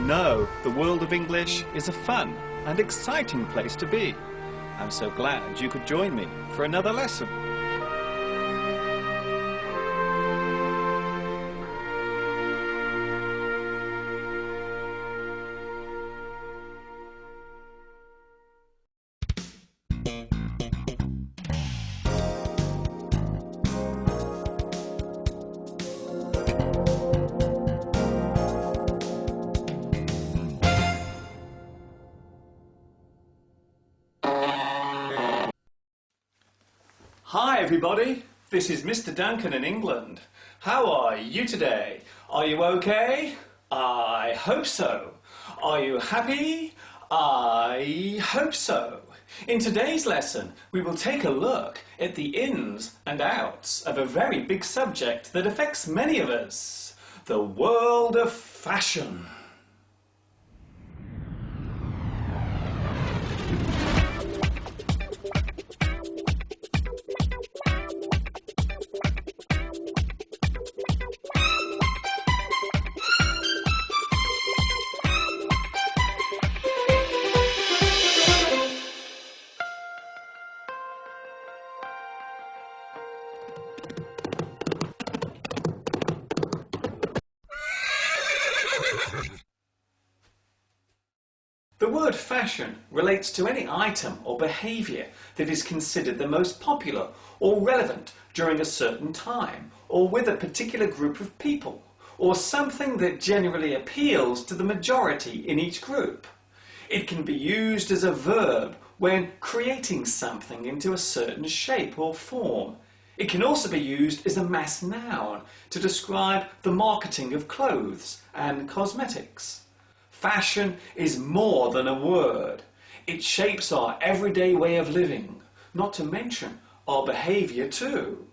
know, the world of English is a fun and exciting place to be. I'm so glad you could join me for another lesson. Hi everybody, this is Mr. Duncan in England. How are you today? Are you okay? I hope so. Are you happy? I hope so. In today's lesson, we will take a look at the ins and outs of a very big subject that affects many of us, the world of fashion. The word fashion relates to any item or behaviour that is considered the most popular or relevant during a certain time or with a particular group of people, or something that generally appeals to the majority in each group. It can be used as a verb when creating something into a certain shape or form. It can also be used as a mass noun to describe the marketing of clothes and cosmetics. Fashion is more than a word. It shapes our everyday way of living, not to mention our behaviour too.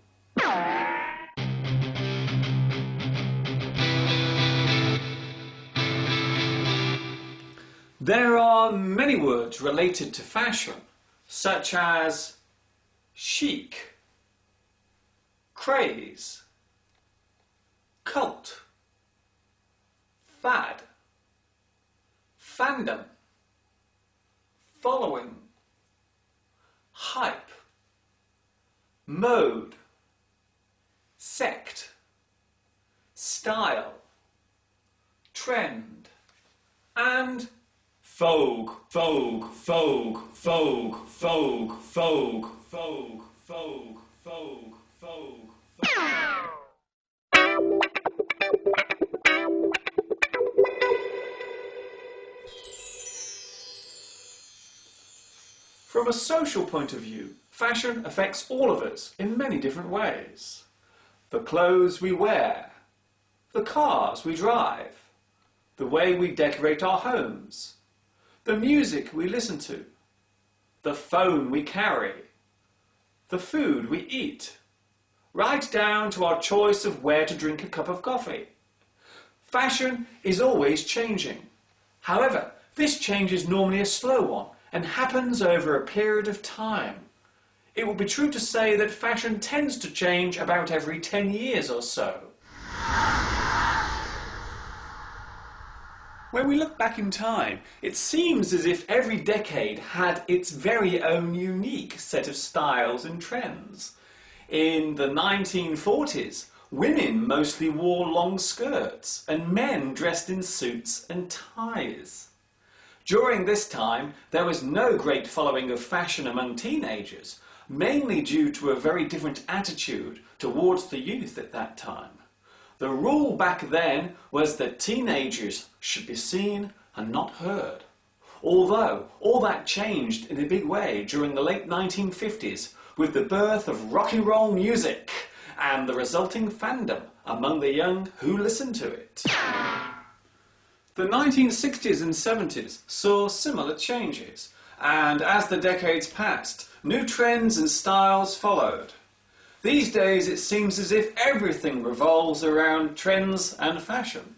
There are many words related to fashion, such as chic, craze, cult, fad, fandom, following, hype, mode, sect, style, trend, and vogue, vogue, vogue, vogue, vogue, vogue, vogue, vogue, vogue, vogue, vogue. From a social point of view, fashion affects all of us in many different ways. The clothes we wear, the cars we drive, the way we decorate our homes, the music we listen to, the phone we carry, the food we eat, right down to our choice of where to drink a cup of coffee. Fashion is always changing. However, this change is normally a slow one and happens over a period of time. It would be true to say that fashion tends to change about every 10 years or so. When we look back in time, it seems as if every decade had its very own unique set of styles and trends. In the 1940s, women mostly wore long skirts and men dressed in suits and ties. During this time, there was no great following of fashion among teenagers, mainly due to a very different attitude towards the youth at that time. The rule back then was that teenagers should be seen and not heard. Although all that changed in a big way during the late 1950s with the birth of rock and roll music and the resulting fandom among the young who listened to it. The 1960s and 70s saw similar changes, and as the decades passed, new trends and styles followed. These days it seems as if everything revolves around trends and fashion.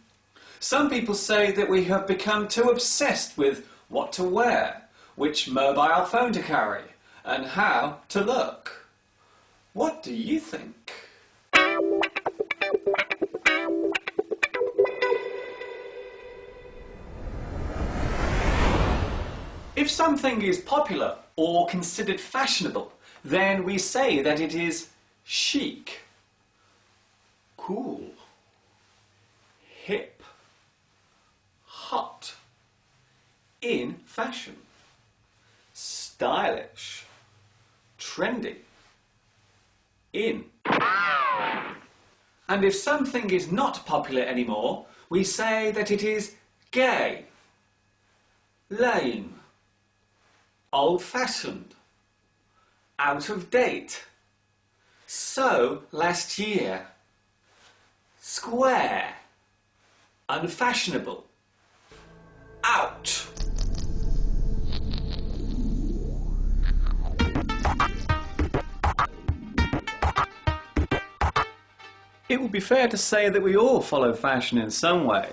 Some people say that we have become too obsessed with what to wear, which mobile phone to carry, and how to look. What do you think? If something is popular or considered fashionable, then we say that it is chic, cool, hip, hot, in fashion, stylish, trendy, in. And if something is not popular anymore, we say that it is gay, lame, old-fashioned, out of date, so last year, square, unfashionable, out. It would be fair to say that we all follow fashion in some way.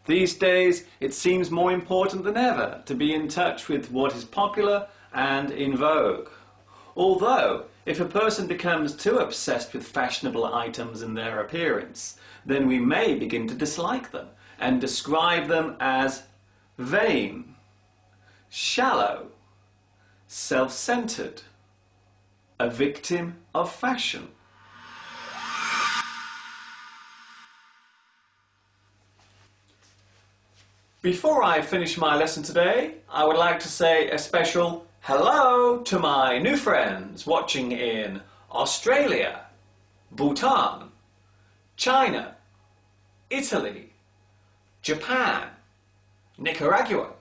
These days, it seems more important than ever to be in touch with what is popular and in vogue. Although, if a person becomes too obsessed with fashionable items and their appearance, then we may begin to dislike them and describe them as vain, shallow, self-centered, a victim of fashion. Before I finish my lesson today, I would like to say a special hello to my new friends watching in Australia, Bhutan, China, Italy, Japan, Nicaragua,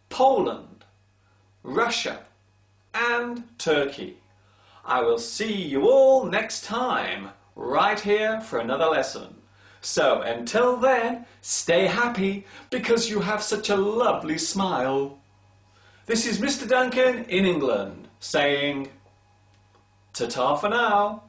Poland, Russia, and Turkey. I will see you all next time, right here for another lesson. So until then, stay happy because you have such a lovely smile. This is Mr. Duncan in England saying ta-ta for now.